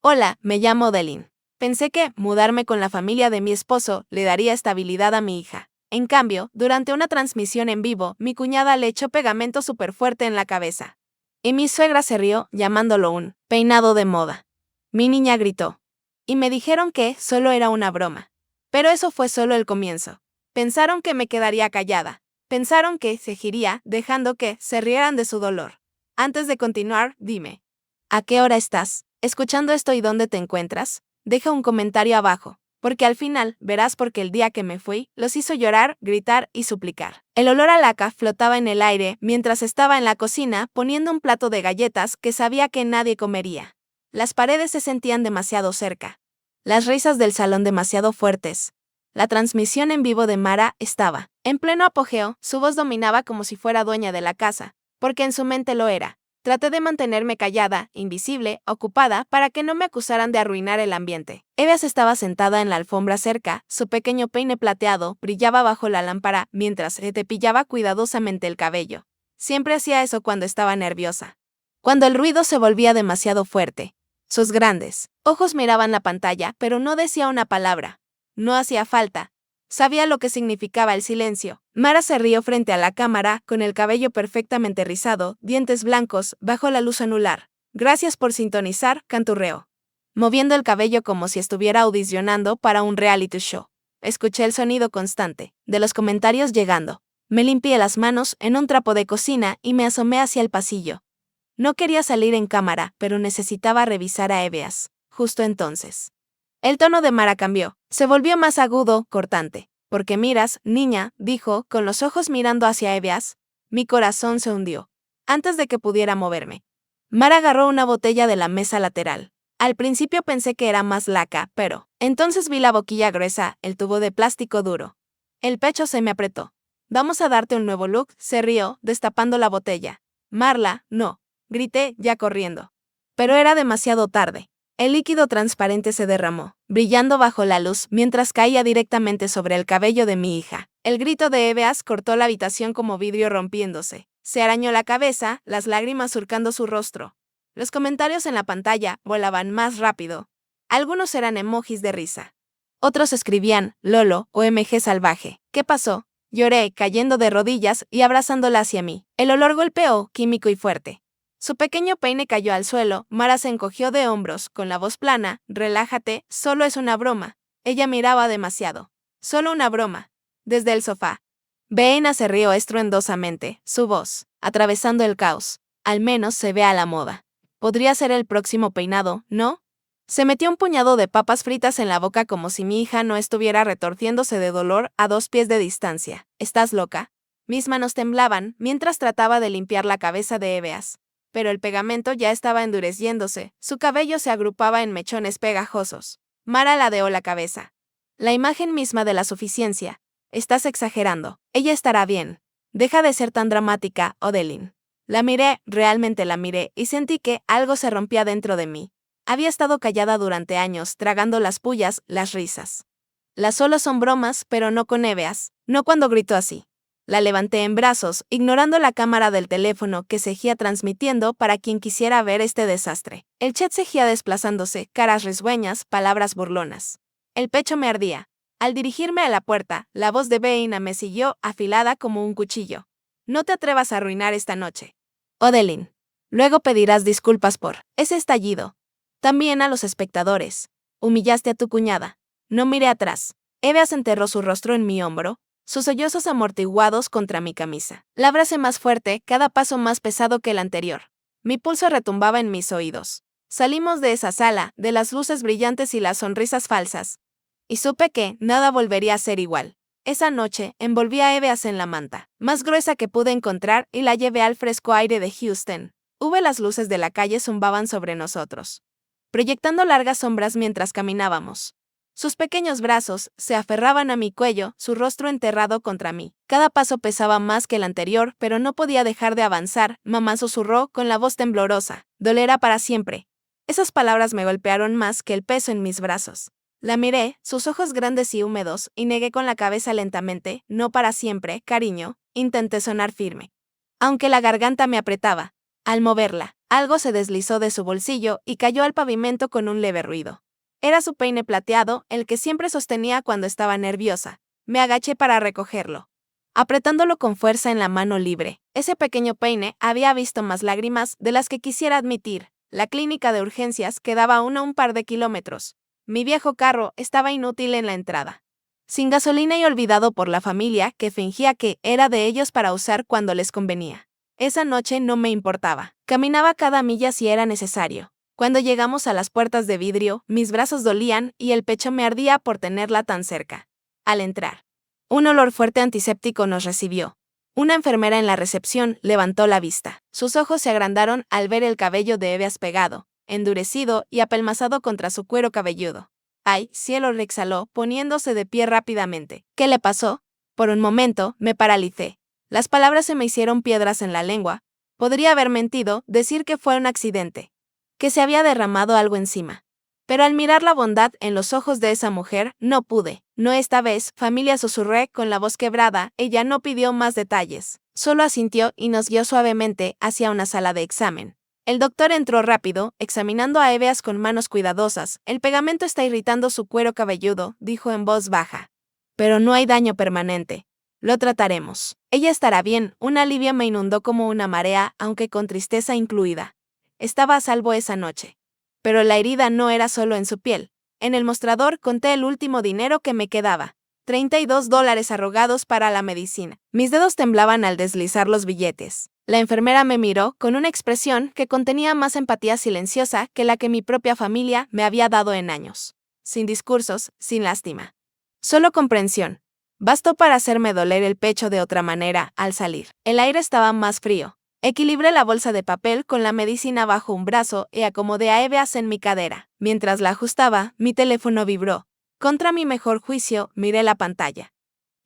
Hola, me llamo Odeline. Pensé que mudarme con la familia de mi esposo le daría estabilidad a mi hija. En cambio, durante una transmisión en vivo, mi cuñada le echó pegamento súper fuerte en la cabeza. Y mi suegra se rió, llamándolo un peinado de moda. Mi niña gritó. Y me dijeron que solo era una broma. Pero eso fue solo el comienzo. Pensaron que me quedaría callada. Pensaron que seguiría dejando que se rieran de su dolor. Antes de continuar, dime. ¿A qué hora estás escuchando esto y dónde te encuentras? Deja un comentario abajo, porque al final verás por qué el día que me fui los hizo llorar, gritar y suplicar. El olor a laca flotaba en el aire mientras estaba en la cocina poniendo un plato de galletas que sabía que nadie comería. Las paredes se sentían demasiado cerca. Las risas del salón demasiado fuertes. La transmisión en vivo de Mara estaba en pleno apogeo, su voz dominaba como si fuera dueña de la casa, porque en su mente lo era. Traté de mantenerme callada, invisible, ocupada, para que no me acusaran de arruinar el ambiente. Evias estaba sentada en la alfombra cerca, su pequeño peine plateado brillaba bajo la lámpara mientras se cepillaba cuidadosamente el cabello. Siempre hacía eso cuando estaba nerviosa. Cuando el ruido se volvía demasiado fuerte. Sus grandes ojos miraban la pantalla, pero no decía una palabra. No hacía falta. Sabía lo que significaba el silencio. Mara se rió frente a la cámara, con el cabello perfectamente rizado, dientes blancos, bajo la luz anular. Gracias por sintonizar, canturreó. Moviendo el cabello como si estuviera audicionando para un reality show. Escuché el sonido constante de los comentarios llegando. Me limpié las manos en un trapo de cocina y me asomé hacia el pasillo. No quería salir en cámara, pero necesitaba revisar a Evias. Justo entonces. El tono de Mara cambió. Se volvió más agudo, cortante. ¿Por qué miras, niña?, dijo, con los ojos mirando hacia Evias. Mi corazón se hundió. Antes de que pudiera moverme. Mara agarró una botella de la mesa lateral. Al principio pensé que era más laca, pero entonces vi la boquilla gruesa, el tubo de plástico duro. El pecho se me apretó. Vamos a darte un nuevo look, se rió, destapando la botella. Marla, no. Grité, ya corriendo. Pero era demasiado tarde. El líquido transparente se derramó, brillando bajo la luz mientras caía directamente sobre el cabello de mi hija. El grito de Evias cortó la habitación como vidrio rompiéndose. Se arañó la cabeza, las lágrimas surcando su rostro. Los comentarios en la pantalla volaban más rápido. Algunos eran emojis de risa. Otros escribían Lolo o MG salvaje. ¿Qué pasó? Lloré, cayendo de rodillas y abrazándola hacia mí. El olor golpeó, químico y fuerte. Su pequeño peine cayó al suelo, Mara se encogió de hombros, con la voz plana, relájate, solo es una broma. Ella miraba demasiado. Solo una broma. Desde el sofá. Veina se rió estruendosamente, su voz, atravesando el caos. Al menos se ve a la moda. Podría ser el próximo peinado, ¿no? Se metió un puñado de papas fritas en la boca como si mi hija no estuviera retorciéndose de dolor a 2 pies de distancia. ¿Estás loca? Mis manos temblaban mientras trataba de limpiar la cabeza de Evias. Pero el pegamento ya estaba endureciéndose, su cabello se agrupaba en mechones pegajosos. Mara ladeó la cabeza. La imagen misma de la suficiencia. Estás exagerando. Ella estará bien. Deja de ser tan dramática, Odeline. La miré, realmente la miré, y sentí que algo se rompía dentro de mí. Había estado callada durante años, tragando las pullas, las risas. Las solo son bromas, pero no con Evias, no cuando gritó así. La levanté en brazos, ignorando la cámara del teléfono que seguía transmitiendo para quien quisiera ver este desastre. El chat seguía desplazándose, caras risueñas, palabras burlonas. El pecho me ardía. Al dirigirme a la puerta, la voz de Veina me siguió, afilada como un cuchillo. No te atrevas a arruinar esta noche. Odeline. Luego pedirás disculpas por ese estallido. También a los espectadores. Humillaste a tu cuñada. No miré atrás. Evias enterró su rostro en mi hombro, sus sollozos amortiguados contra mi camisa. La abracé más fuerte, cada paso más pesado que el anterior. Mi pulso retumbaba en mis oídos. Salimos de esa sala, de las luces brillantes y las sonrisas falsas. Y supe que nada volvería a ser igual. Esa noche, envolví a Evias en la manta, más gruesa que pude encontrar, y la llevé al fresco aire de Houston. Las luces de la calle zumbaban sobre nosotros, proyectando largas sombras mientras caminábamos. Sus pequeños brazos se aferraban a mi cuello, su rostro enterrado contra mí. Cada paso pesaba más que el anterior, pero no podía dejar de avanzar. Mamá susurró con la voz temblorosa. Dolerá para siempre. Esas palabras me golpearon más que el peso en mis brazos. La miré, sus ojos grandes y húmedos, y negué con la cabeza lentamente. No para siempre, cariño. Intenté sonar firme. Aunque la garganta me apretaba. Al moverla, Algo se deslizó de su bolsillo y cayó al pavimento con un leve ruido. Era su peine plateado, el que siempre sostenía cuando estaba nerviosa. Me agaché para recogerlo, apretándolo con fuerza en la mano libre. Ese pequeño peine había visto más lágrimas de las que quisiera admitir. La clínica de urgencias quedaba aún a un par de kilómetros. Mi viejo carro estaba inútil en la entrada, sin gasolina y olvidado por la familia que fingía que era de ellos para usar cuando les convenía. Esa noche no me importaba. Caminaba cada milla si era necesario. Cuando llegamos a las puertas de vidrio, mis brazos dolían y el pecho me ardía por tenerla tan cerca. Al entrar, un olor fuerte antiséptico nos recibió. Una enfermera en la recepción levantó la vista. Sus ojos se agrandaron al ver el cabello de Eveas pegado, endurecido y apelmazado contra su cuero cabelludo. ¡Ay, cielo!, exhaló, poniéndose de pie rápidamente. ¿Qué le pasó? Por un momento, me paralicé. Las palabras se me hicieron piedras en la lengua. Podría haber mentido, decir que fue un accidente, que se había derramado algo encima. Pero al mirar la bondad en los ojos de esa mujer, no pude. No esta vez, familia, susurré con la voz quebrada. Ella no pidió más detalles. Solo asintió y nos guió suavemente hacia una sala de examen. El doctor entró rápido, examinando a Eveas con manos cuidadosas. El pegamento está irritando su cuero cabelludo, dijo en voz baja. Pero no hay daño permanente. Lo trataremos. Ella estará bien. Un alivio me inundó como una marea, aunque con tristeza incluida. Estaba a salvo esa noche. Pero la herida no era solo en su piel. En el mostrador conté el último dinero que me quedaba. $32 arrogados para la medicina. Mis dedos temblaban al deslizar los billetes. La enfermera me miró con una expresión que contenía más empatía silenciosa que la que mi propia familia me había dado en años. Sin discursos, sin lástima. Solo comprensión. Bastó para hacerme doler el pecho de otra manera al salir. El aire estaba más frío. Equilibré la bolsa de papel con la medicina bajo un brazo y acomodé a Eveas en mi cadera. Mientras la ajustaba, mi teléfono vibró. Contra mi mejor juicio, miré la pantalla.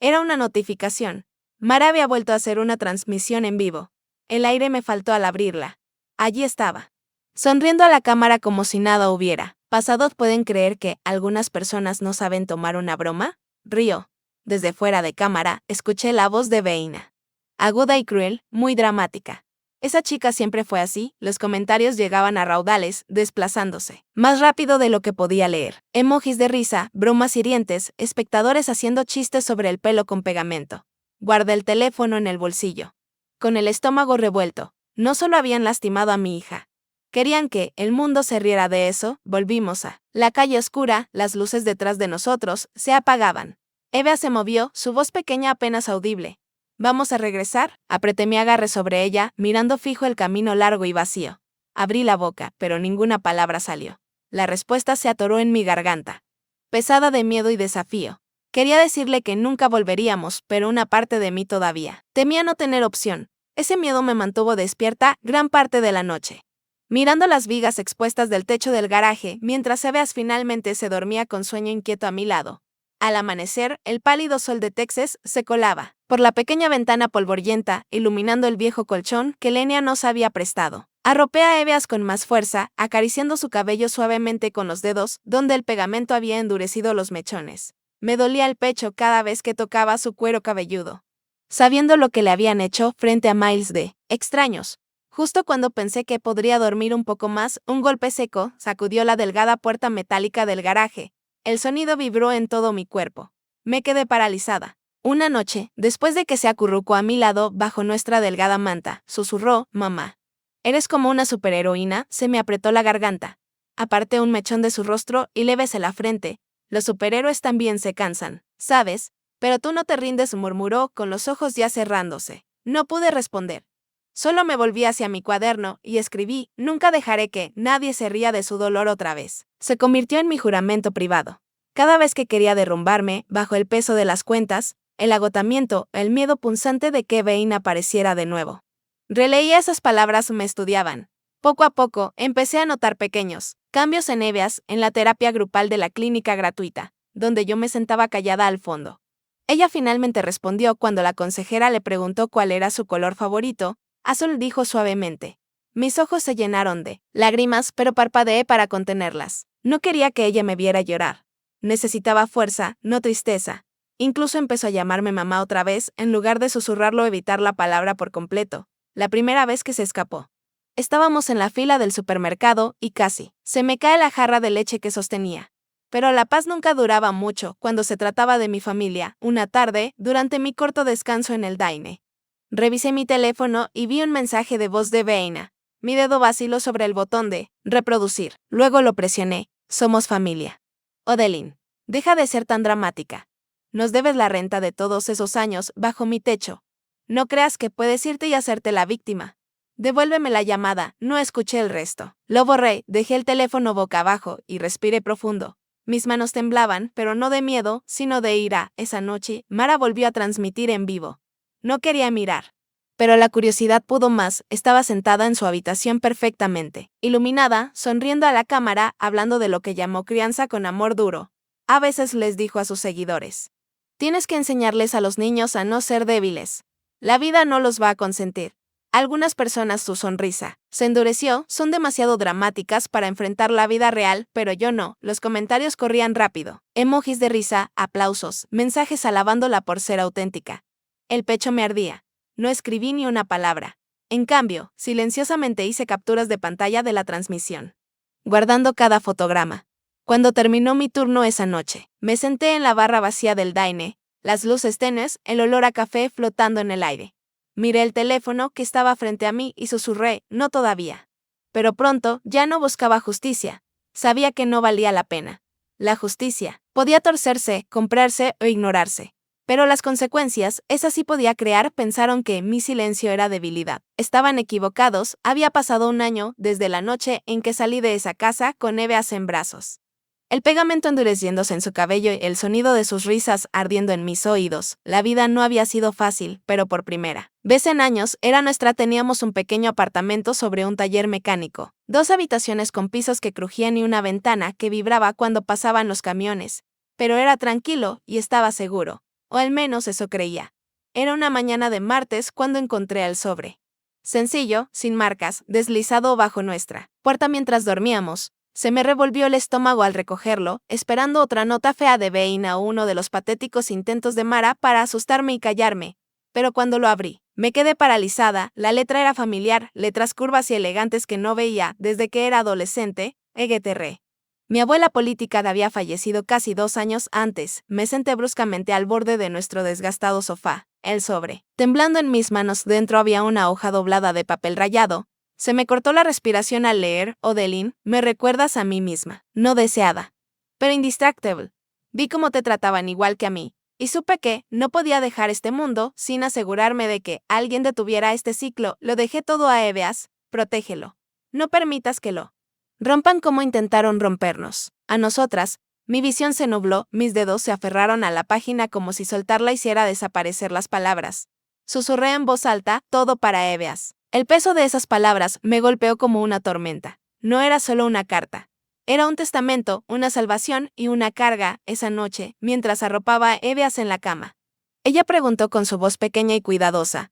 Era una notificación. Mara había vuelto a hacer una transmisión en vivo. El aire me faltó al abrirla. Allí estaba, sonriendo a la cámara como si nada hubiera pasado. ¿Pueden creer que algunas personas no saben tomar una broma? Río. Desde fuera de cámara, escuché la voz de Veina. Aguda y cruel, muy dramática. Esa chica siempre fue así. Los comentarios llegaban a raudales, desplazándose más rápido de lo que podía leer. Emojis de risa, bromas hirientes, espectadores haciendo chistes sobre el pelo con pegamento. Guardé el teléfono en el bolsillo, con el estómago revuelto. No solo habían lastimado a mi hija. Querían que el mundo se riera de eso. Volvimos a la calle oscura, las luces detrás de nosotros se apagaban. Eva se movió, su voz pequeña apenas audible. ¿Vamos a regresar? Apreté mi agarre sobre ella, mirando fijo el camino largo y vacío. Abrí la boca, pero ninguna palabra salió. La respuesta se atoró en mi garganta, pesada de miedo y desafío. Quería decirle que nunca volveríamos, pero una parte de mí todavía temía no tener opción. Ese miedo me mantuvo despierta gran parte de la noche, mirando las vigas expuestas del techo del garaje, mientras Eveas finalmente se dormía con sueño inquieto a mi lado. Al amanecer, el pálido sol de Texas se colaba por la pequeña ventana polvorienta, iluminando el viejo colchón que Lenia nos había prestado. Arropé a Eveas con más fuerza, acariciando su cabello suavemente con los dedos, donde el pegamento había endurecido los mechones. Me dolía el pecho cada vez que tocaba su cuero cabelludo, sabiendo lo que le habían hecho frente a miles de extraños. Justo cuando pensé que podría dormir un poco más, un golpe seco sacudió la delgada puerta metálica del garaje. El sonido vibró en todo mi cuerpo. Me quedé paralizada. Una noche, después de que se acurrucó a mi lado bajo nuestra delgada manta, susurró: «Mamá, eres como una superheroína». Se me apretó la garganta. Aparté un mechón de su rostro y le besé la frente. Los superhéroes también se cansan, ¿sabes? Pero tú no te rindes, murmuró con los ojos ya cerrándose. No pude responder. Solo me volví hacia mi cuaderno y escribí: «Nunca dejaré que nadie se ría de su dolor otra vez». Se convirtió en mi juramento privado. Cada vez que quería derrumbarme, bajo el peso de las cuentas, el agotamiento, el miedo punzante de que Veina apareciera de nuevo. Releía esas palabras, me estudiaban. Poco a poco, empecé a notar pequeños cambios en Eveas, en la terapia grupal de la clínica gratuita, donde yo me sentaba callada al fondo. Ella finalmente respondió cuando la consejera le preguntó cuál era su color favorito. Azul, dijo suavemente. Mis ojos se llenaron de lágrimas, pero parpadeé para contenerlas. No quería que ella me viera llorar. Necesitaba fuerza, no tristeza. Incluso empezó a llamarme mamá otra vez, en lugar de susurrarlo, evitar la palabra por completo. La primera vez que se escapó. Estábamos en la fila del supermercado y casi se me cae la jarra de leche que sostenía. Pero la paz nunca duraba mucho cuando se trataba de mi familia. Una tarde, durante mi corto descanso en el Daine, revisé mi teléfono y vi un mensaje de voz de Veina. Mi dedo vaciló sobre el botón de reproducir. Luego lo presioné. Somos familia. Odeline, deja de ser tan dramática. Nos debes la renta de todos esos años bajo mi techo. No creas que puedes irte y hacerte la víctima. Devuélveme la llamada, no escuché el resto. Lo borré, dejé el teléfono boca abajo y respiré profundo. Mis manos temblaban, pero no de miedo, sino de ira. Esa noche, Mara volvió a transmitir en vivo. No quería mirar. Pero la curiosidad pudo más. Estaba sentada en su habitación perfectamente iluminada, sonriendo a la cámara, hablando de lo que llamó crianza con amor duro. A veces les dijo a sus seguidores: tienes que enseñarles a los niños a no ser débiles. La vida no los va a consentir. Algunas personas su sonrisa se endureció, son demasiado dramáticas para enfrentar la vida real, pero yo no. Los comentarios corrían rápido. Emojis de risa, aplausos, mensajes alabándola por ser auténtica. El pecho me ardía. No escribí ni una palabra. En cambio, silenciosamente hice capturas de pantalla de la transmisión, guardando cada fotograma. Cuando terminó mi turno esa noche, me senté en la barra vacía del Daine, las luces tenues, el olor a café flotando en el aire. Miré el teléfono que estaba frente a mí y susurré: no todavía. Pero pronto ya no buscaba justicia. Sabía que no valía la pena. La justicia podía torcerse, comprarse o ignorarse. Pero las consecuencias, esa sí podía crear. Pensaron que mi silencio era debilidad. Estaban equivocados. Había pasado un año desde la noche en que salí de esa casa con Eveas en brazos, el pegamento endureciéndose en su cabello y el sonido de sus risas ardiendo en mis oídos. La vida no había sido fácil, pero por primera vez en años era nuestra. Teníamos un pequeño apartamento sobre un taller mecánico, 2 habitaciones con pisos que crujían y una ventana que vibraba cuando pasaban los camiones. Pero era tranquilo y estaba seguro, o al menos eso creía. Era una mañana de martes cuando encontré el sobre. Sencillo, sin marcas, deslizado bajo nuestra puerta mientras dormíamos. Se me revolvió el estómago al recogerlo, esperando otra nota fea de Veina o uno de los patéticos intentos de Mara para asustarme y callarme. Pero cuando lo abrí, me quedé paralizada. La letra era familiar, letras curvas y elegantes que no veía desde que era adolescente. EGTR. Mi abuela política había fallecido casi 2 años antes. Me senté bruscamente al borde de nuestro desgastado sofá. El sobre, temblando en mis manos. Dentro había una hoja doblada de papel rayado. Se me cortó la respiración al leer: Odeline, me recuerdas a mí misma, no deseada, pero indistractable. Vi cómo te trataban igual que a mí, y supe que no podía dejar este mundo sin asegurarme de que alguien detuviera este ciclo. Lo dejé todo a Eveas. Protégelo. No permitas que lo rompan como intentaron rompernos a nosotras. Mi visión se nubló, mis dedos se aferraron a la página como si soltarla hiciera desaparecer las palabras. Susurré en voz alta: todo para Eveas. El peso de esas palabras me golpeó como una tormenta. No era solo una carta. Era un testamento, una salvación y una carga. Esa noche, mientras arropaba a Eveas en la cama, ella preguntó con su voz pequeña y cuidadosa: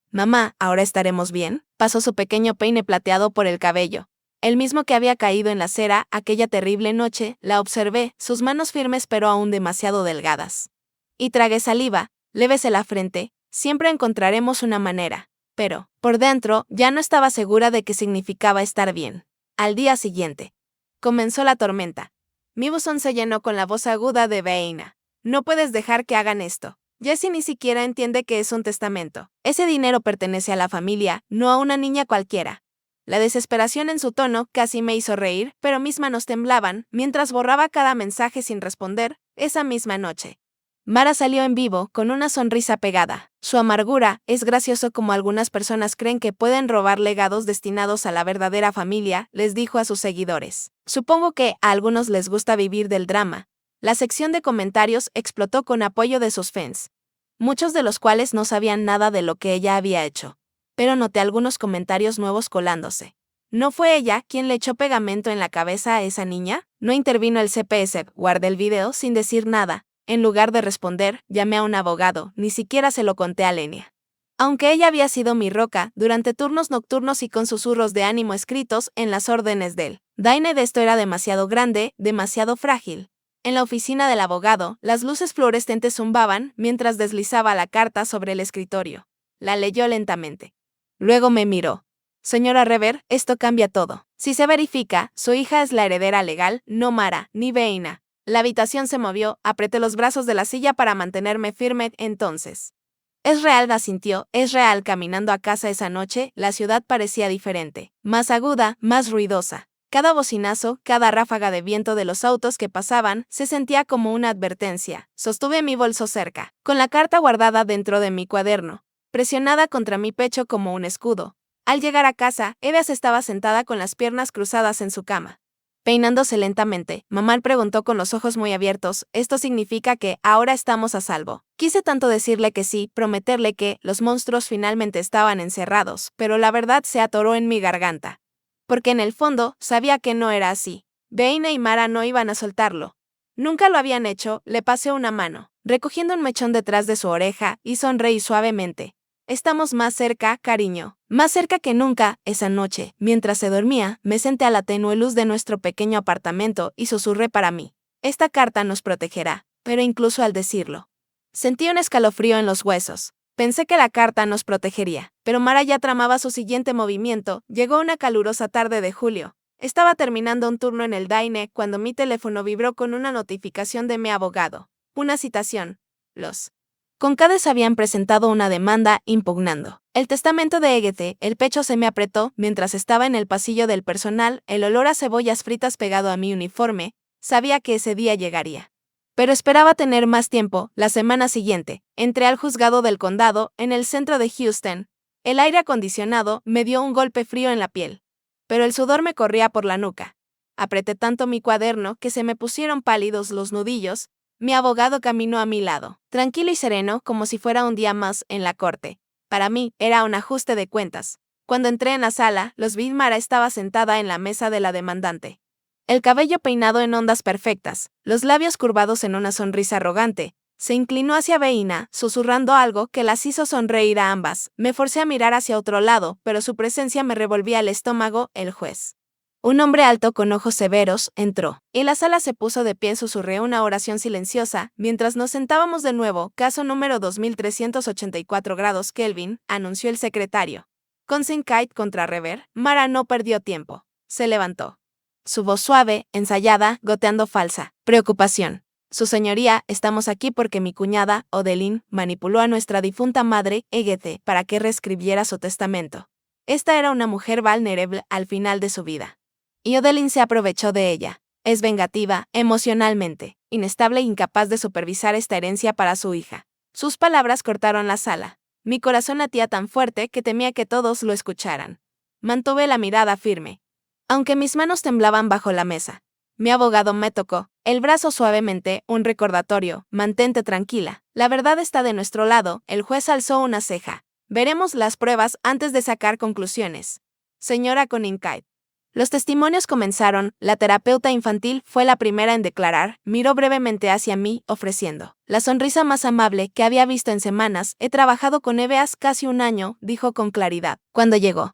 «Mamá, ¿ahora estaremos bien?». Pasó su pequeño peine plateado por el cabello, el mismo que había caído en la acera aquella terrible noche. La observé, sus manos firmes pero aún demasiado delgadas. Y tragué saliva. Le besé la frente. Siempre encontraremos una manera. Pero, por dentro, ya no estaba segura de qué significaba estar bien. Al día siguiente, comenzó la tormenta. Mi buzón se llenó con la voz aguda de Veina. No puedes dejar que hagan esto. Jessie ni siquiera entiende que es un testamento. Ese dinero pertenece a la familia, no a una niña cualquiera. La desesperación en su tono casi me hizo reír, pero mis manos temblaban mientras borraba cada mensaje sin responder. Esa misma noche, Mara salió en vivo con una sonrisa pegada. Su amargura es gracioso como algunas personas creen que pueden robar legados destinados a la verdadera familia, les dijo a sus seguidores. Supongo que a algunos les gusta vivir del drama. La sección de comentarios explotó con apoyo de sus fans, muchos de los cuales no sabían nada de lo que ella había hecho. Pero noté algunos comentarios nuevos colándose. ¿No fue ella quien le echó pegamento en la cabeza a esa niña? No intervino el CPS. Guardé el video sin decir nada. En lugar de responder, llamé a un abogado. Ni siquiera se lo conté a Lenia. Aunque ella había sido mi roca durante turnos nocturnos y con susurros de ánimo escritos en las órdenes del Daine, de esto era demasiado grande, demasiado frágil. En la oficina del abogado, las luces fluorescentes zumbaban mientras deslizaba la carta sobre el escritorio. La leyó lentamente. Luego me miró. Señora Rever, esto cambia todo. Si se verifica, su hija es la heredera legal, no Mara, ni Veina. La habitación se movió, apreté los brazos de la silla para mantenerme firme entonces. Es real, asintió, es real. Caminando a casa esa noche, la ciudad parecía diferente, más aguda, más ruidosa. Cada bocinazo, cada ráfaga de viento de los autos que pasaban, se sentía como una advertencia. Sostuve mi bolso cerca, con la carta guardada dentro de mi cuaderno, presionada contra mi pecho como un escudo. Al llegar a casa, Eves estaba sentada con las piernas cruzadas en su cama. Peinándose lentamente, mamá preguntó con los ojos muy abiertos, ¿esto significa que ahora estamos a salvo? Quise tanto decirle que sí, prometerle que los monstruos finalmente estaban encerrados, pero la verdad se atoró en mi garganta. Porque en el fondo, sabía que no era así. Veina y Mara no iban a soltarlo. Nunca lo habían hecho. Le pasé una mano, recogiendo un mechón detrás de su oreja, y sonreí suavemente. Estamos más cerca, cariño. Más cerca que nunca. Esa noche, mientras se dormía, me senté a la tenue luz de nuestro pequeño apartamento y susurré para mí. Esta carta nos protegerá, pero incluso al decirlo, sentí un escalofrío en los huesos. Pensé que la carta nos protegería, pero Mara ya tramaba su siguiente movimiento. Llegó una calurosa tarde de julio. Estaba terminando un turno en el Daine cuando mi teléfono vibró con una notificación de mi abogado. Una citación. Los Concades habían presentado una demanda impugnando el testamento de Egete. El pecho se me apretó mientras estaba en el pasillo del personal, el olor a cebollas fritas pegado a mi uniforme. Sabía que ese día llegaría. Pero esperaba tener más tiempo. La semana siguiente, entré al juzgado del condado, en el centro de Houston. El aire acondicionado me dio un golpe frío en la piel, pero el sudor me corría por la nuca. Apreté tanto mi cuaderno que se me pusieron pálidos los nudillos. Mi abogado caminó a mi lado, tranquilo y sereno, como si fuera un día más en la corte. Para mí, era un ajuste de cuentas. Cuando entré en la sala, los vi. Mara estaba sentada en la mesa de la demandante. El cabello peinado en ondas perfectas, los labios curvados en una sonrisa arrogante. Se inclinó hacia Veina, susurrando algo que las hizo sonreír a ambas. Me forcé a mirar hacia otro lado, pero su presencia me revolvía el estómago. El juez, un hombre alto con ojos severos, entró, y la sala se puso de pie. Susurré una oración silenciosa, mientras nos sentábamos de nuevo. Caso número 2384 grados Kelvin, anunció el secretario. Consinkite contra Rever. Mara no perdió tiempo. Se levantó. Su voz suave, ensayada, goteando falsa preocupación. Su señoría, estamos aquí porque mi cuñada, Odeline, manipuló a nuestra difunta madre, Egete, para que reescribiera su testamento. Esta era una mujer vulnerable al final de su vida. Y Odeline se aprovechó de ella. Es vengativa, emocionalmente, inestable e incapaz de supervisar esta herencia para su hija. Sus palabras cortaron la sala. Mi corazón latía tan fuerte que temía que todos lo escucharan. Mantuve la mirada firme, aunque mis manos temblaban bajo la mesa. Mi abogado me tocó el brazo suavemente, un recordatorio. Mantente tranquila. La verdad está de nuestro lado. El juez alzó una ceja. Veremos las pruebas antes de sacar conclusiones. Señora Connincide. Los testimonios comenzaron. La terapeuta infantil fue la primera en declarar. Miró brevemente hacia mí, ofreciendo la sonrisa más amable que había visto en semanas. He trabajado con Eveas casi un año, dijo con claridad. Cuando llegó,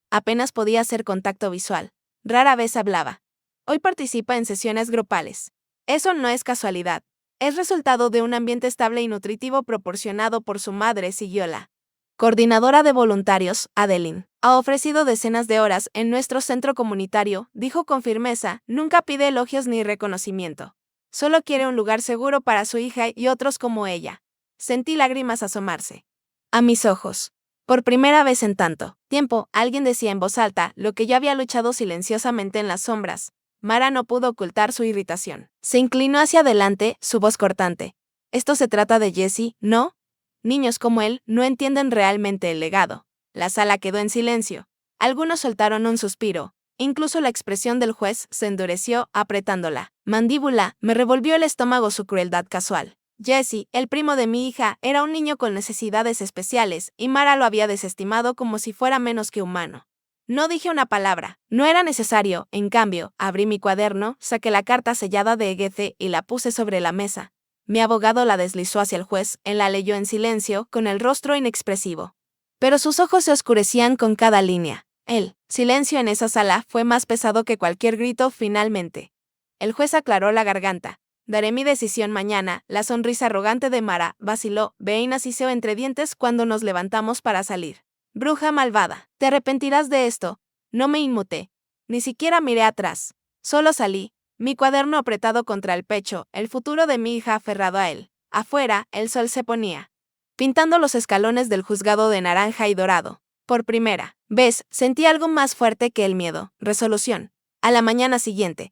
apenas podía hacer contacto visual. Rara vez hablaba. Hoy participa en sesiones grupales. Eso no es casualidad. Es resultado de un ambiente estable y nutritivo proporcionado por su madre. Siguió la coordinadora de voluntarios, Adeline. Ha ofrecido decenas de horas en nuestro centro comunitario, dijo con firmeza. Nunca pide elogios ni reconocimiento. Solo quiere un lugar seguro para su hija y otros como ella. Sentí lágrimas asomarse a mis ojos. Por primera vez en tanto tiempo, alguien decía en voz alta lo que yo había luchado silenciosamente en las sombras. Mara no pudo ocultar su irritación. Se inclinó hacia adelante, su voz cortante. Esto se trata de Jesse, ¿no? Niños como él no entienden realmente el legado. La sala quedó en silencio. Algunos soltaron un suspiro. Incluso la expresión del juez se endureció, apretando la mandíbula. Me revolvió el estómago su crueldad casual. Jesse, el primo de mi hija, era un niño con necesidades especiales, y Mara lo había desestimado como si fuera menos que humano. No dije una palabra. No era necesario. En cambio, abrí mi cuaderno, saqué la carta sellada de Egete y la puse sobre la mesa. Mi abogado la deslizó hacia el juez. Él la leyó en silencio, con el rostro inexpresivo. Pero sus ojos se oscurecían con cada línea. El silencio en esa sala fue más pesado que cualquier grito. Finalmente, el juez aclaró la garganta. Daré mi decisión mañana. La sonrisa arrogante de Mara vaciló. Veina siseó entre dientes cuando nos levantamos para salir. Bruja malvada, te arrepentirás de esto. No me inmuté. Ni siquiera miré atrás. Solo salí, mi cuaderno apretado contra el pecho, el futuro de mi hija aferrado a él. Afuera, el sol se ponía, pintando los escalones del juzgado de naranja y dorado. Por primera vez, sentí algo más fuerte que el miedo, resolución. A la mañana siguiente,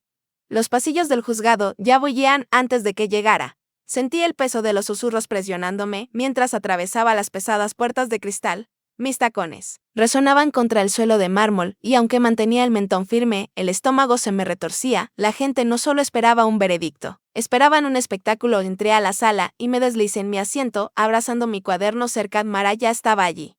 los pasillos del juzgado ya bullían antes de que llegara. Sentí el peso de los susurros presionándome mientras atravesaba las pesadas puertas de cristal. Mis tacones resonaban contra el suelo de mármol y aunque mantenía el mentón firme, el estómago se me retorcía. La gente no solo esperaba un veredicto, esperaban un espectáculo. Entré a la sala y me deslicé en mi asiento, abrazando mi cuaderno cerca. Mara ya estaba allí.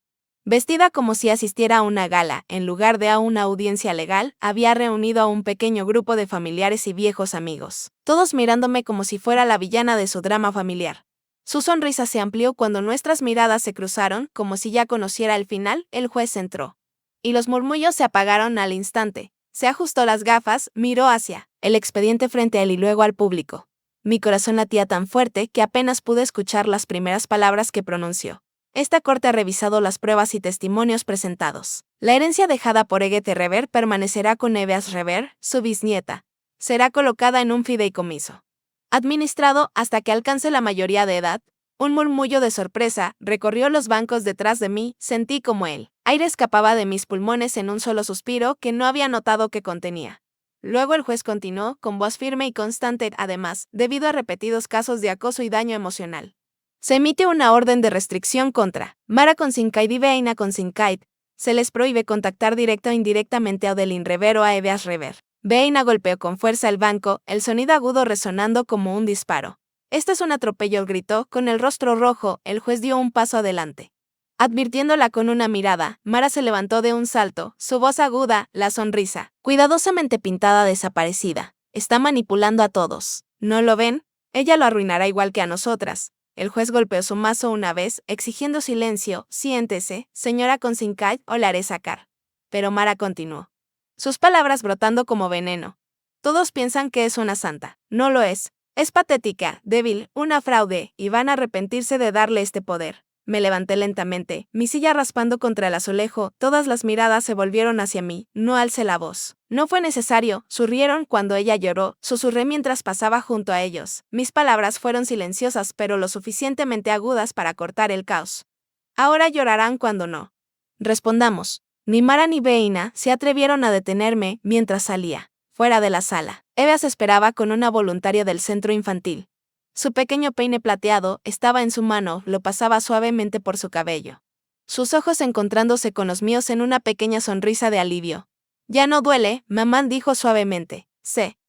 Vestida como si asistiera a una gala, en lugar de a una audiencia legal, había reunido a un pequeño grupo de familiares y viejos amigos, todos mirándome como si fuera la villana de su drama familiar. Su sonrisa se amplió cuando nuestras miradas se cruzaron, como si ya conociera el final. El juez entró. Y los murmullos se apagaron al instante. Se ajustó las gafas, miró hacia el expediente frente a él y luego al público. Mi corazón latía tan fuerte que apenas pude escuchar las primeras palabras que pronunció. Esta corte ha revisado las pruebas y testimonios presentados. La herencia dejada por Agatha Rever permanecerá con Eveas Rever, su bisnieta. Será colocada en un fideicomiso administrado hasta que alcance la mayoría de edad. Un murmullo de sorpresa recorrió los bancos detrás de mí. Sentí como el aire escapaba de mis pulmones en un solo suspiro que no había notado que contenía. Luego el juez continuó, con voz firme y constante. Además, debido a repetidos casos de acoso y daño emocional, se emite una orden de restricción contra Mara Consinkite y Veina Consinkite. Se les prohíbe contactar directa o indirectamente a Odeline Rever o a Eveas Rever. Veina golpeó con fuerza el banco, el sonido agudo resonando como un disparo. «Esto es un atropello», gritó, con el rostro rojo. El juez dio un paso adelante. Advirtiéndola con una mirada, Mara se levantó de un salto, su voz aguda, la sonrisa cuidadosamente pintada, desaparecida. «Está manipulando a todos. ¿No lo ven? Ella lo arruinará igual que a nosotras». El juez golpeó su mazo una vez, exigiendo silencio. «Siéntese, señora Consinkite, o la haré sacar». Pero Mara continuó, sus palabras brotando como veneno. «Todos piensan que es una santa. No lo es. Es patética, débil, una fraude, y van a arrepentirse de darle este poder». Me levanté lentamente, mi silla raspando contra el azulejo. Todas las miradas se volvieron hacia mí. No alcé la voz. No fue necesario. Rieron cuando ella lloró. Susurré mientras pasaba junto a ellos. Mis palabras fueron silenciosas, pero lo suficientemente agudas para cortar el caos. «Ahora llorarán cuando no respondamos». Ni Mara ni Veina se atrevieron a detenerme mientras salía. Fuera de la sala, Eveas esperaba con una voluntaria del centro infantil. Su pequeño peine plateado estaba en su mano, lo pasaba suavemente por su cabello. Sus ojos encontrándose con los míos en una pequeña sonrisa de alivio. «Ya no duele», mamá dijo suavemente.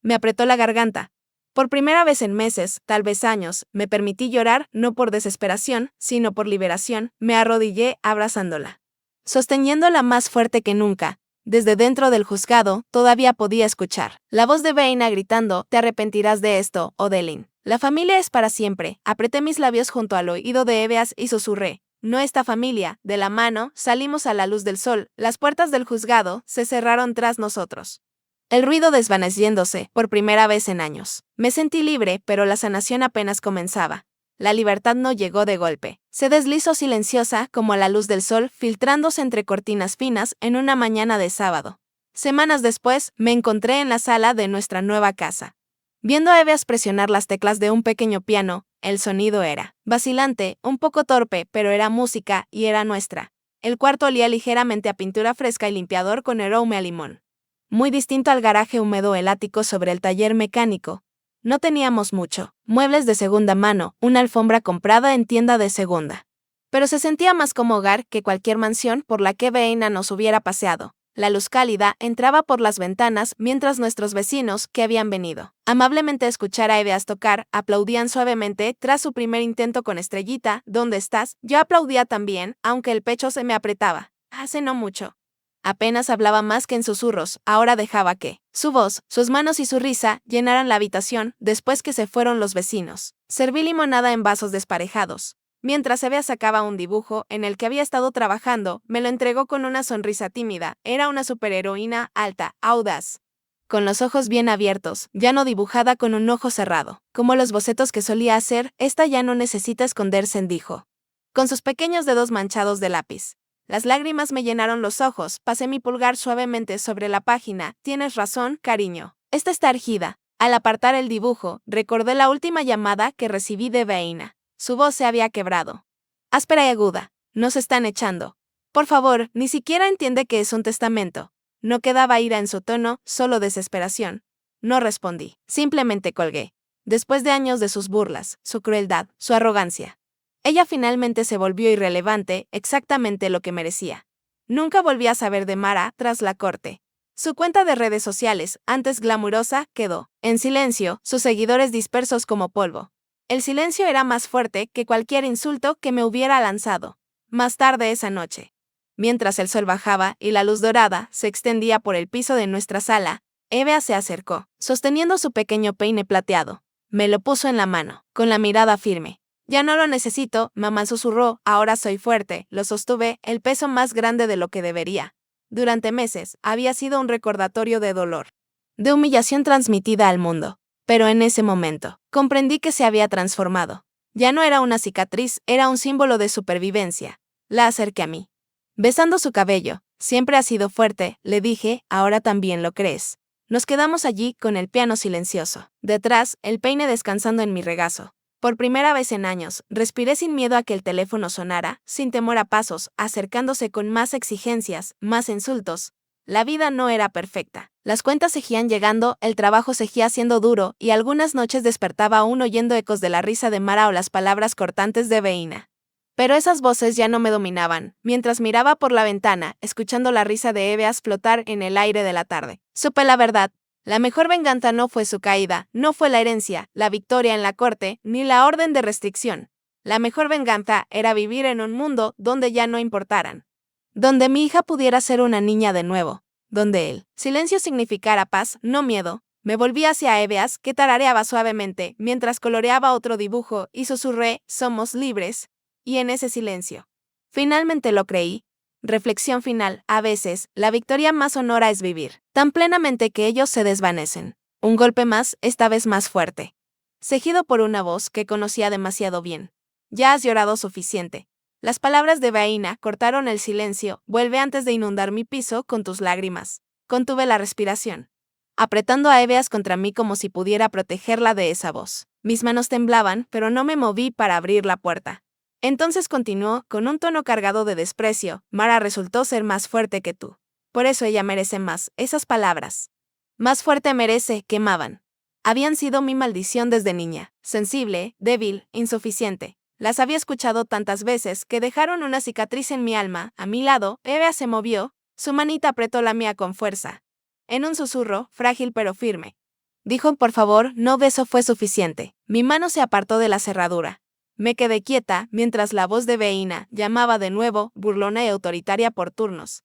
Me apretó la garganta. Por primera vez en meses, tal vez años, me permití llorar, no por desesperación, sino por liberación. Me arrodillé abrazándola, sosteniéndola más fuerte que nunca. Desde dentro del juzgado, todavía podía escuchar la voz de Veina gritando: «Te arrepentirás de esto, Odeline. La familia es para siempre». Apreté mis labios junto al oído de Eveas y susurré: «No esta familia». De la mano, salimos a la luz del sol. Las puertas del juzgado se cerraron tras nosotros, el ruido desvaneciéndose por primera vez en años. Me sentí libre, pero la sanación apenas comenzaba. La libertad no llegó de golpe. Se deslizó silenciosa como la luz del sol filtrándose entre cortinas finas en una mañana de sábado. Semanas después, me encontré en la sala de nuestra nueva casa, viendo a Eveas presionar las teclas de un pequeño piano. El sonido era vacilante, un poco torpe, pero era música y era nuestra. El cuarto olía ligeramente a pintura fresca y limpiador con aroma a limón. Muy distinto al garaje húmedo, el ático sobre el taller mecánico. No teníamos mucho, muebles de segunda mano, una alfombra comprada en tienda de segunda. Pero se sentía más como hogar que cualquier mansión por la que Veina nos hubiera paseado. La luz cálida entraba por las ventanas mientras nuestros vecinos, que habían venido amablemente a escuchar a Eveas tocar, aplaudían suavemente tras su primer intento con Estrellita. «¿Dónde estás?». Yo aplaudía también, aunque el pecho se me apretaba. Hace no mucho. Apenas hablaba más que en susurros, ahora dejaba que su voz, sus manos y su risa llenaran la habitación. Después que se fueron los vecinos, serví limonada en vasos desparejados. Mientras Eveas sacaba un dibujo en el que había estado trabajando, me lo entregó con una sonrisa tímida. Era una superheroína alta, audaz, con los ojos bien abiertos, ya no dibujada con un ojo cerrado. Como los bocetos que solía hacer, esta ya no necesita esconderse, dijo, con sus pequeños dedos manchados de lápiz. Las lágrimas me llenaron los ojos, pasé mi pulgar suavemente sobre la página. Tienes razón, cariño. Esta está ergida. Al apartar el dibujo, recordé la última llamada que recibí de Veina. Su voz se había quebrado. Áspera y aguda. Nos están echando. Por favor, ni siquiera entiende que es un testamento. No quedaba ira en su tono, solo desesperación. No respondí. Simplemente colgué. Después de años de sus burlas, su crueldad, su arrogancia. Ella finalmente se volvió irrelevante, exactamente lo que merecía. Nunca volví a saber de Mara tras la corte. Su cuenta de redes sociales, antes glamurosa, quedó en silencio, sus seguidores dispersos como polvo. El silencio era más fuerte que cualquier insulto que me hubiera lanzado. Más tarde esa noche, mientras el sol bajaba y la luz dorada se extendía por el piso de nuestra sala, Evea se acercó, sosteniendo su pequeño peine plateado. Me lo puso en la mano, con la mirada firme. Ya no lo necesito, mamá susurró, ahora soy fuerte, lo sostuve, el peso más grande de lo que debería. Durante meses, había sido un recordatorio de dolor, de humillación transmitida al mundo. Pero en ese momento, comprendí que se había transformado. Ya no era una cicatriz, era un símbolo de supervivencia. La acerqué a mí. Besando su cabello, siempre has sido fuerte, le dije, ahora también lo crees. Nos quedamos allí con el piano silencioso. Detrás, el peine descansando en mi regazo. Por primera vez en años, respiré sin miedo a que el teléfono sonara, sin temor a pasos, acercándose con más exigencias, más insultos. La vida no era perfecta. Las cuentas seguían llegando, el trabajo seguía siendo duro, y algunas noches despertaba aún oyendo ecos de la risa de Mara o las palabras cortantes de Veina. Pero esas voces ya no me dominaban, mientras miraba por la ventana, escuchando la risa de Eveas flotar en el aire de la tarde. Supe la verdad. La mejor venganza no fue su caída, no fue la herencia, la victoria en la corte, ni la orden de restricción. La mejor venganza era vivir en un mundo donde ya no importaran. Donde mi hija pudiera ser una niña de nuevo. Donde el silencio significara paz, no miedo. Me volví hacia Eveas, que tarareaba suavemente, mientras coloreaba otro dibujo, y susurré, somos libres. Y en ese silencio, finalmente lo creí. Reflexión final, a veces, la victoria más sonora es vivir, tan plenamente que ellos se desvanecen. Un golpe más, esta vez más fuerte. Seguido por una voz que conocía demasiado bien. Ya has llorado suficiente. Las palabras de Veina cortaron el silencio, vuelve antes de inundar mi piso con tus lágrimas. Contuve la respiración, apretando a Eveas contra mí como si pudiera protegerla de esa voz. Mis manos temblaban, pero no me moví para abrir la puerta. Entonces continuó, con un tono cargado de desprecio, Mara resultó ser más fuerte que tú. Por eso ella merece más, esas palabras. Más fuerte merece, quemaban. Habían sido mi maldición desde niña, sensible, débil, insuficiente. Las había escuchado tantas veces que dejaron una cicatriz en mi alma. A mi lado, Evea se movió, su manita apretó la mía con fuerza. En un susurro, frágil pero firme. Dijo, por favor, no, beso fue suficiente. Mi mano se apartó de la cerradura. Me quedé quieta, mientras la voz de Veina llamaba de nuevo, burlona y autoritaria por turnos.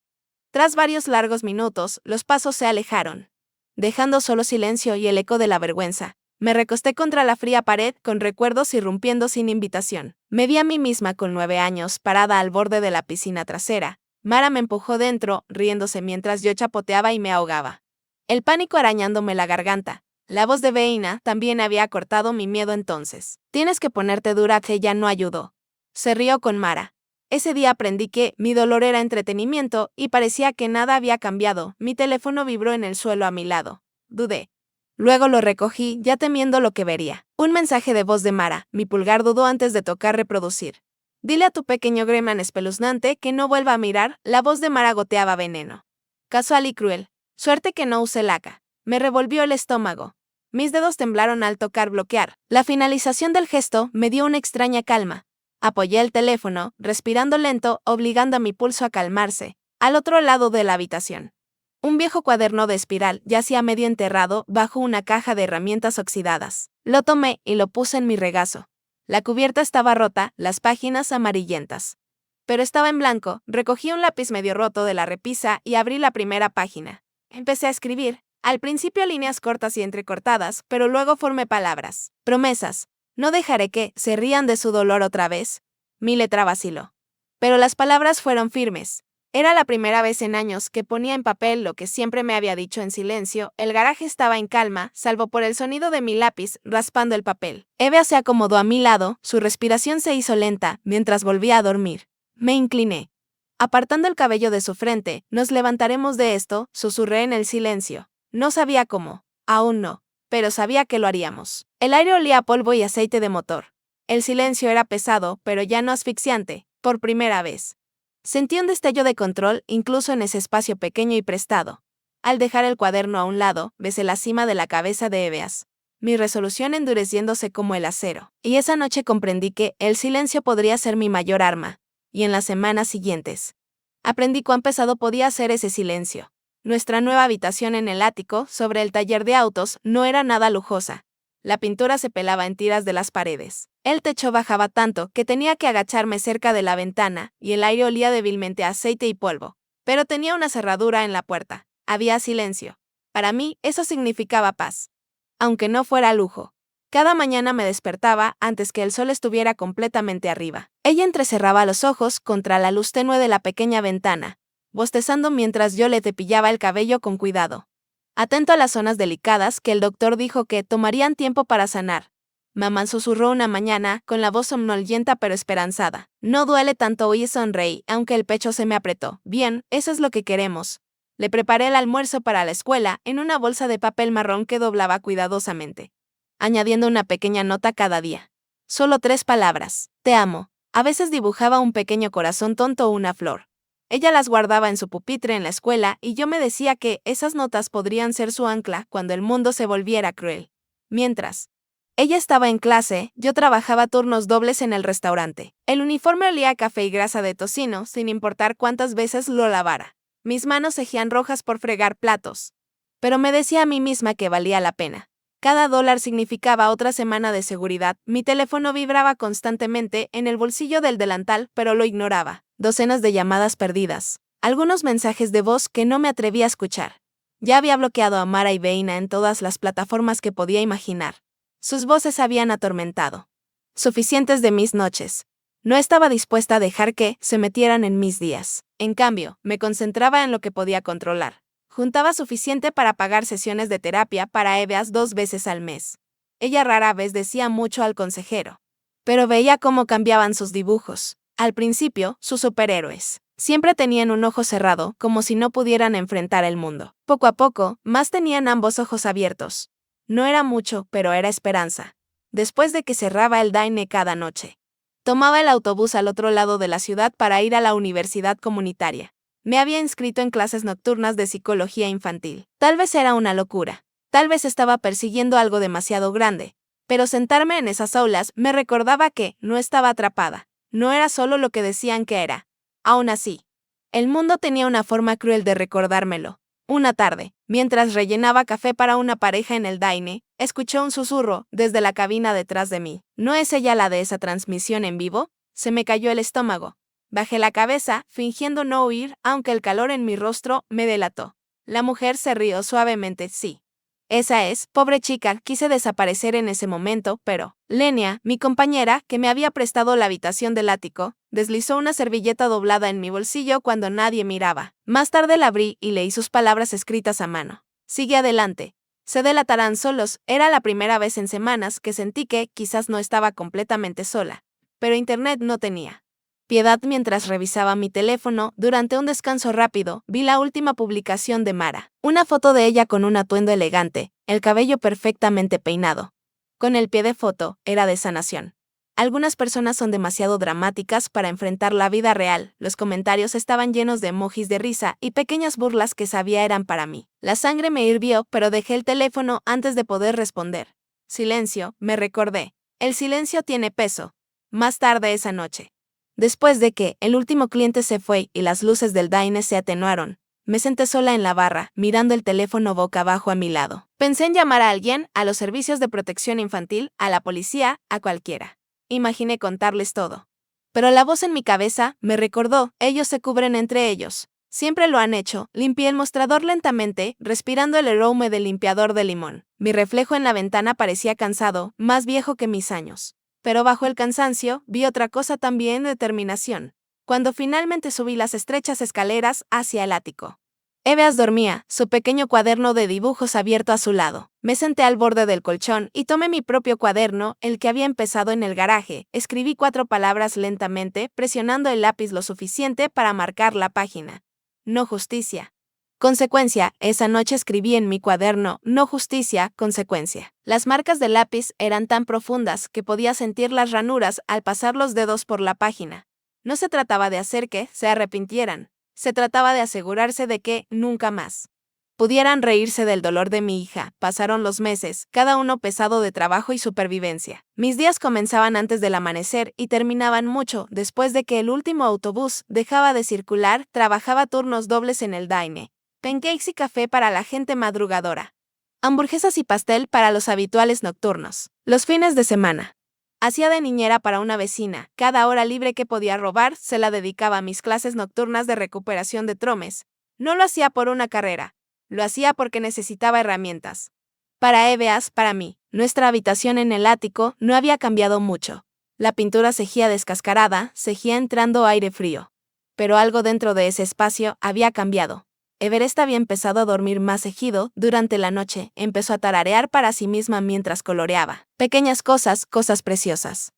Tras varios largos minutos, los pasos se alejaron, dejando solo silencio y el eco de la vergüenza. Me recosté contra la fría pared, con recuerdos irrumpiendo sin invitación. Me vi a mí misma con 9 años, parada al borde de la piscina trasera. Mara me empujó dentro, riéndose mientras yo chapoteaba y me ahogaba. El pánico arañándome la garganta. La voz de Veina también había cortado mi miedo entonces. Tienes que ponerte dura, que ya no ayudó. Se rió con Mara. Ese día aprendí que mi dolor era entretenimiento y parecía que nada había cambiado. Mi teléfono vibró en el suelo a mi lado. Dudé. Luego lo recogí, ya temiendo lo que vería. Un mensaje de voz de Mara. Mi pulgar dudó antes de tocar reproducir. Dile a tu pequeño Gremlin espeluznante que no vuelva a mirar. La voz de Mara goteaba veneno. Casual y cruel. Suerte que no usé laca. Me revolvió el estómago. Mis dedos temblaron al tocar bloquear. La finalización del gesto me dio una extraña calma. Apoyé el teléfono, respirando lento, obligando a mi pulso a calmarse. Al otro lado de la habitación, un viejo cuaderno de espiral yacía medio enterrado bajo una caja de herramientas oxidadas. Lo tomé y lo puse en mi regazo. La cubierta estaba rota, las páginas amarillentas. Pero estaba en blanco. Recogí un lápiz medio roto de la repisa y abrí la primera página. Empecé a escribir. Al principio líneas cortas y entrecortadas, pero luego formé palabras. Promesas. No dejaré que se rían de su dolor otra vez. Mi letra vaciló. Pero las palabras fueron firmes. Era la primera vez en años que ponía en papel lo que siempre me había dicho en silencio. El garaje estaba en calma, salvo por el sonido de mi lápiz raspando el papel. Evea se acomodó a mi lado, su respiración se hizo lenta mientras volvía a dormir. Me incliné. Apartando el cabello de su frente, nos levantaremos de esto, susurré en el silencio. No sabía cómo, aún no, pero sabía que lo haríamos. El aire olía a polvo y aceite de motor. El silencio era pesado, pero ya no asfixiante, por primera vez. Sentí un destello de control incluso en ese espacio pequeño y prestado. Al dejar el cuaderno a un lado, besé la cima de la cabeza de Eveas, mi resolución endureciéndose como el acero. Y esa noche comprendí que el silencio podría ser mi mayor arma. Y en las semanas siguientes, aprendí cuán pesado podía ser ese silencio. Nuestra nueva habitación en el ático, sobre el taller de autos, no era nada lujosa. La pintura se pelaba en tiras de las paredes. El techo bajaba tanto que tenía que agacharme cerca de la ventana, y el aire olía débilmente a aceite y polvo. Pero tenía una cerradura en la puerta. Había silencio. Para mí, eso significaba paz. Aunque no fuera lujo. Cada mañana me despertaba antes que el sol estuviera completamente arriba. Ella entrecerraba los ojos contra la luz tenue de la pequeña ventana, bostezando mientras yo le cepillaba el cabello con cuidado, atento a las zonas delicadas que el doctor dijo que tomarían tiempo para sanar. Mamá susurró una mañana, con la voz somnolienta pero esperanzada. No duele tanto hoy, sonreí, aunque el pecho se me apretó. Bien, eso es lo que queremos. Le preparé el almuerzo para la escuela en una bolsa de papel marrón que doblaba cuidadosamente, añadiendo una pequeña nota cada día. Solo 3 palabras. Te amo. A veces dibujaba un pequeño corazón tonto o una flor. Ella las guardaba en su pupitre en la escuela y yo me decía que esas notas podrían ser su ancla cuando el mundo se volviera cruel. Mientras ella estaba en clase, yo trabajaba turnos dobles en el restaurante. El uniforme olía a café y grasa de tocino, sin importar cuántas veces lo lavara. Mis manos seguían rojas por fregar platos. Pero me decía a mí misma que valía la pena. Cada dólar significaba otra semana de seguridad. Mi teléfono vibraba constantemente en el bolsillo del delantal, pero lo ignoraba. Docenas de llamadas perdidas. Algunos mensajes de voz que no me atreví a escuchar. Ya había bloqueado a Mara y Veina en todas las plataformas que podía imaginar. Sus voces habían atormentado. Suficientes de mis noches. No estaba dispuesta a dejar que se metieran en mis días. En cambio, me concentraba en lo que podía controlar. Juntaba suficiente para pagar sesiones de terapia para Eveas 2 veces al mes. Ella rara vez decía mucho al consejero, pero veía cómo cambiaban sus dibujos. Al principio, sus superhéroes siempre tenían un ojo cerrado, como si no pudieran enfrentar el mundo. Poco a poco, más tenían ambos ojos abiertos. No era mucho, pero era esperanza. Después de que cerraba el Daine cada noche, tomaba el autobús al otro lado de la ciudad para ir a la universidad comunitaria. Me había inscrito en clases nocturnas de psicología infantil. Tal vez era una locura. Tal vez estaba persiguiendo algo demasiado grande. Pero sentarme en esas aulas me recordaba que no estaba atrapada. No era solo lo que decían que era. Aún así, el mundo tenía una forma cruel de recordármelo. Una tarde, mientras rellenaba café para una pareja en el Daine, escuché un susurro desde la cabina detrás de mí. ¿No es ella la de esa transmisión en vivo? Se me cayó el estómago. Bajé la cabeza, fingiendo no oír, aunque el calor en mi rostro me delató. La mujer se rió suavemente. Sí. Esa es, pobre chica, quise desaparecer en ese momento, pero Lenia, mi compañera, que me había prestado la habitación del ático, deslizó una servilleta doblada en mi bolsillo cuando nadie miraba. Más tarde la abrí y leí sus palabras escritas a mano. Sigue adelante. Se delatarán solos. Era la primera vez en semanas que sentí que quizás no estaba completamente sola. Pero internet no tenía piedad. Mientras revisaba mi teléfono, durante un descanso rápido, vi la última publicación de Mara. Una foto de ella con un atuendo elegante, el cabello perfectamente peinado. Con el pie de foto, era de sanación. Algunas personas son demasiado dramáticas para enfrentar la vida real. Los comentarios estaban llenos de emojis de risa y pequeñas burlas que sabía eran para mí. La sangre me hirvió, pero dejé el teléfono antes de poder responder. Silencio, me recordé. El silencio tiene peso. Más tarde esa noche, después de que el último cliente se fue y las luces del Daine se atenuaron, me senté sola en la barra, mirando el teléfono boca abajo a mi lado. Pensé en llamar a alguien, a los servicios de protección infantil, a la policía, a cualquiera. Imaginé contarles todo. Pero la voz en mi cabeza me recordó, ellos se cubren entre ellos. Siempre lo han hecho. Limpié el mostrador lentamente, respirando el aroma del limpiador de limón. Mi reflejo en la ventana parecía cansado, más viejo que mis años. Pero bajo el cansancio, vi otra cosa también: determinación. Cuando finalmente subí las estrechas escaleras hacia el ático, Eveas dormía, su pequeño cuaderno de dibujos abierto a su lado. Me senté al borde del colchón y tomé mi propio cuaderno, el que había empezado en el garaje. Escribí 4 palabras lentamente, presionando el lápiz lo suficiente para marcar la página. No justicia. Consecuencia, esa noche escribí en mi cuaderno, no justicia, consecuencia. Las marcas del lápiz eran tan profundas que podía sentir las ranuras al pasar los dedos por la página. No se trataba de hacer que se arrepintieran. Se trataba de asegurarse de que, nunca más, pudieran reírse del dolor de mi hija. Pasaron los meses, cada uno pesado de trabajo y supervivencia. Mis días comenzaban antes del amanecer y terminaban mucho después de que el último autobús dejaba de circular. Trabajaba turnos dobles en el Daine. Pancakes y café para la gente madrugadora. Hamburguesas y pastel para los habituales nocturnos. Los fines de semana. Hacía de niñera para una vecina. Cada hora libre que podía robar se la dedicaba a mis clases nocturnas de recuperación de tromes. No lo hacía por una carrera. Lo hacía porque necesitaba herramientas. Para Eveas, para mí, nuestra habitación en el ático no había cambiado mucho. La pintura seguía descascarada, seguía entrando aire frío. Pero algo dentro de ese espacio había cambiado. Everest había empezado a dormir más seguido. Durante la noche empezó a tararear para sí misma mientras coloreaba. Pequeñas cosas, cosas preciosas.